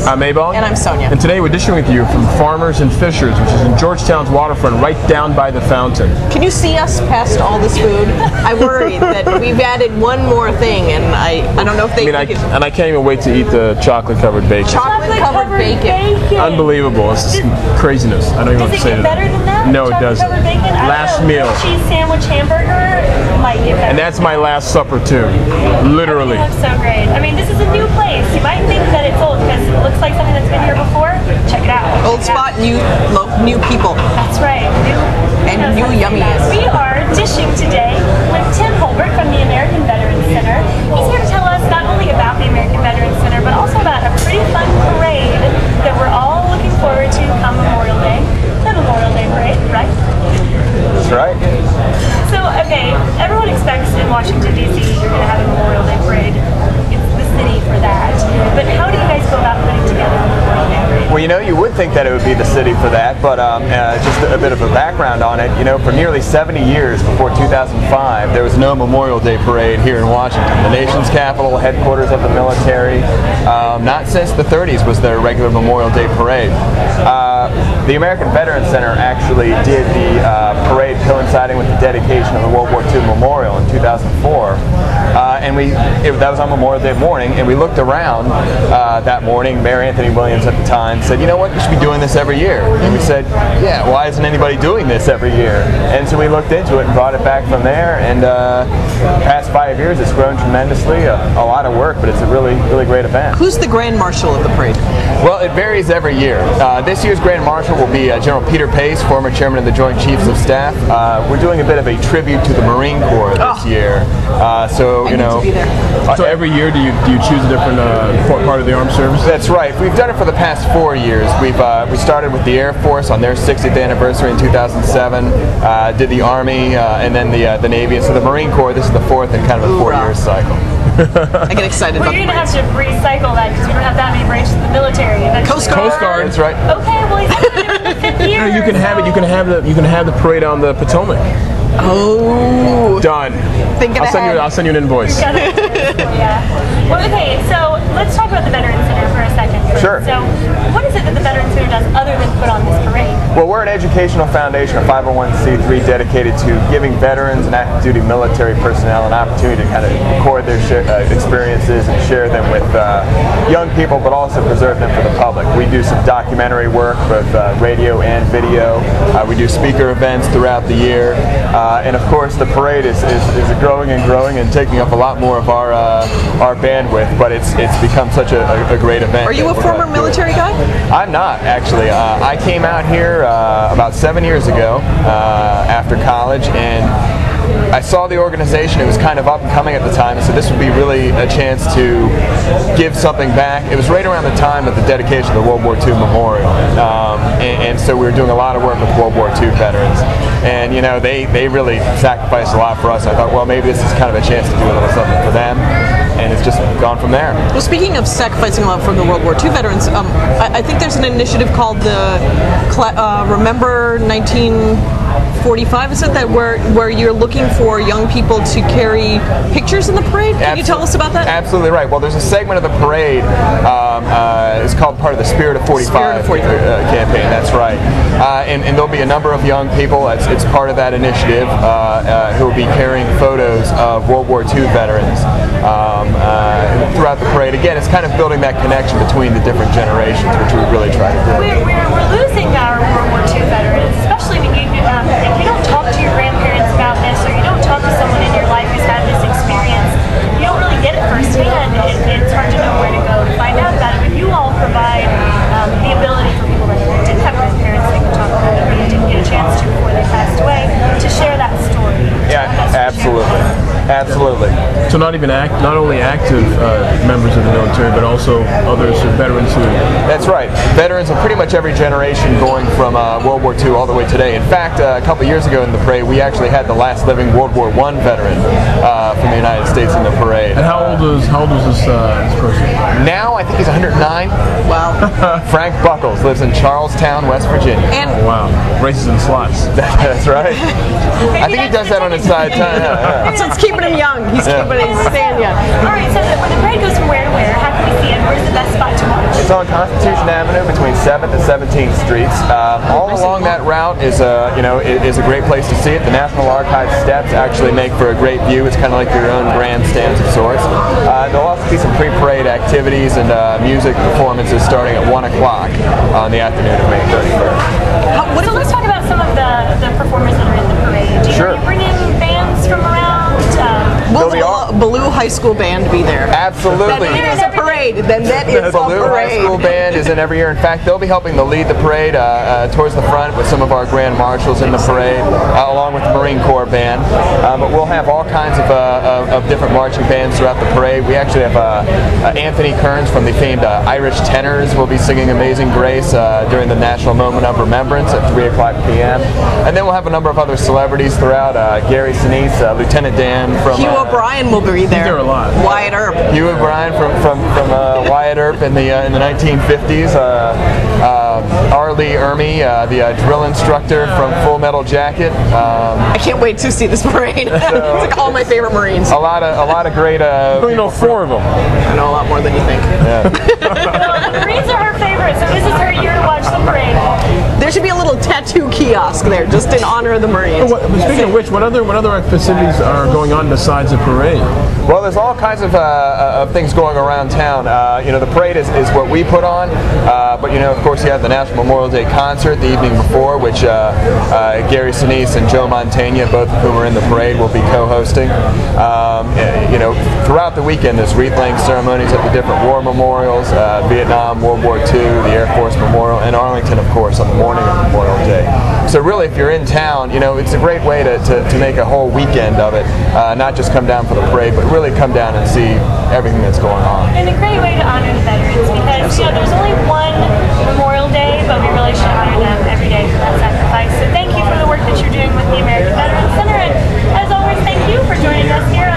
I'm Ebong. And I'm Sonya. And today we're dishing with you from Farmers and Fishers, which is in Georgetown's waterfront, right down by the fountain. Can you see us past all this food? I worry that we've added one more thing, and I don't know if they. And I can't even wait to eat the chocolate-covered bacon. Chocolate-covered bacon. Unbelievable! It's just craziness. I don't even know what to say to that. Does it get better than that? No, it doesn't. Bacon? Last meal. Cheese sandwich hamburger might get better. And that's my last supper too. Literally. It looks so great. I mean, this is a new place. You might think that it's old because it looks like something that's been here before. Check it out. Old spot, new people. That's right. New yumminess. We are dishing today with Tim Holbert from the American Veterans Center. He's here to tell us not only about the American Veterans Center, but also about a pretty fun parade that we're all looking forward to come Memorial Day. The Memorial Day parade, right? That's right. So, okay, everyone expects in Washington, D.C. you're going to have a Memorial Day parade. It's the city for that. But how do you guys go about putting together a Memorial Day parade? Well, you know, you would think that it would be the city for that, but just a bit of a background on it. You know, for nearly 70 years before 2005, there was no Memorial Day parade here in Washington. The nation's capital, headquarters of the military. Not since the 30s was there a regular Memorial Day parade. The American Veterans Center actually did the parade coinciding with the dedication of the World War II Memorial in 2004. That was on Memorial Day morning, and we looked around that morning. Mayor Anthony Williams at the time said, you know what, we should be doing this every year. And we said, yeah, why isn't anybody doing this every year? And so we looked into it and brought it back from there, and past 5 years it's grown tremendously. A lot of work, but it's a really, really great event. Who's the Grand Marshal of the parade? Well, it varies every year. This year's Grand Marshal will be General Peter Pace, former chairman of the Joint Chiefs of Staff. We're doing a bit of a tribute to the Marine Corps this year. So, you know. So every year do you choose a different part of the armed services? That's right. We've done it for the past 4 years. We started with the Air Force on their 60th anniversary in 2007, did the Army, and then the Navy. And so the Marine Corps, this is the fourth in kind of a 4-year cycle. I get excited about you're going to have to recycle that because we don't have that many branches of the military. Coast Guard. That's right. Okay, well, he's in the 5th year. You can have it. You can have the parade on the Potomac. Oh. Done. I'll send you an invoice. Yeah. Well, okay, so let's talk about the Veterans Center for a second. Sure. So, what is it that the Veterans Center does other than put on this parade? Well, we're an educational foundation, a 501c3 dedicated to giving veterans and active duty military personnel an opportunity to kind of record their experiences and share them with young people, but also preserve them for the public. We do some documentary work, both radio and video. We do speaker events throughout the year. And of course, the parade is growing and growing and taking up a lot more of our bandwidth, but it's become such a great event. Are you a former military guy? I'm not, actually. I came out here about 7 years ago after college, and I saw the organization. It was kind of up and coming at the time, so this would be really a chance to give something back. It was right around the time of the dedication of the World War II Memorial, and so we were doing a lot of work with World War II veterans. And you know, they really sacrificed a lot for us. I thought, well, maybe this is kind of a chance to do a little something for them, and it's just gone from there. Well, speaking of sacrificing a lot for the World War II veterans, I think there's an initiative called the Remember 1945, is it that where you're looking for young people to carry pictures in the parade? Can you tell us about that? Absolutely right. Well, there's a segment of the parade. It's called part of the Spirit of 45 campaign. That's right. And there'll be a number of young people. It's part of that initiative who will be carrying photos of World War II veterans throughout the parade. Again, it's kind of building that connection between the different generations, which we really try to do. We're losing our World War II veterans, especially if you don't talk to your grandparents about this, or you don't talk to someone in your life who's had this experience, you don't really get it firsthand. It's hard to know where to go to find out about it. But you all provide the ability for people that didn't have grandparents they could talk about it, or they didn't get a chance to before they passed away, to share that story. Yeah, absolutely. Absolutely. So not only active members of the military, but also others, veterans who... That's right. Veterans of pretty much every generation, going from World War II all the way today. In fact, a couple years ago in the parade, we actually had the last living World War I veteran from the United States in the parade. And how old is this person? Now, I think he's 109. Wow. Frank Buckles lives in Charlestown, West Virginia. And oh, wow. Races in slots. That's right. I think he does that on his side time. So it's keeping him young. He's keeping stand yet. All right, so when the parade goes from where to where, how can we see it? Where's the best spot to watch? It's on Constitution Avenue between 7th and 17th Streets. All along that route is is a great place to see it. The National Archives steps actually make for a great view. It's kind of like your own grandstands of sorts. There'll also be some pre-parade activities and music performances starting at 1 o'clock on the afternoon of May 31st. So let's talk about some of the performers that are in the parade. Are you bringing bands from around? Will the Ballou High School Band be there? Absolutely. That is a parade. Then that is a Ballou High parade. School Band is in every year. In fact, they'll be helping to lead the parade towards the front with some of our grand marshals in the parade, along with the Marine Corps Band. But we'll have all kinds of different marching bands throughout the parade. We actually have Anthony Kearns from the famed Irish Tenors will be singing Amazing Grace during the National Moment of Remembrance at 3 o'clock p.m. And then we'll have a number of other celebrities throughout. Gary Sinise, Lieutenant Dan from... Hugh O'Brien will be there. There a lot. Wyatt Earp. Hugh O'Brien from Wyatt Earp in the 1950s. R. Lee Ermey, the drill instructor from Full Metal Jacket. I can't wait to see this parade. It's like all my favorite Marines. A lot of great. You know, 4 of them. I know a lot more than you think. Yeah. Well, the Marines are her favorite, so this is her year to watch the parade. There should be a little tattoo kiosk there, just in honor of the Marines. Speaking of which, what other festivities are going on besides the parade? Well, there's all kinds of things going around town. The parade is what we put on, but of course, you have the National Memorial Day concert the evening before, which Gary Sinise and Joe Mantegna, both of whom are in the parade, will be co-hosting. Throughout the weekend, there's wreath-laying ceremonies at the different war memorials, Vietnam, World War II, the Air Force Memorial, and Arlington, of course, on the morning of Memorial Day. So really, if you're in town, it's a great way to make a whole weekend of it, not just come down for the parade, but really come down and see everything that's going on. And a great way to honor the veterans because there's only one Memorial Day, but we really should honor them every day for that sacrifice. So thank you for the work that you're doing with the American Veterans Center, and as always, thank you for joining us here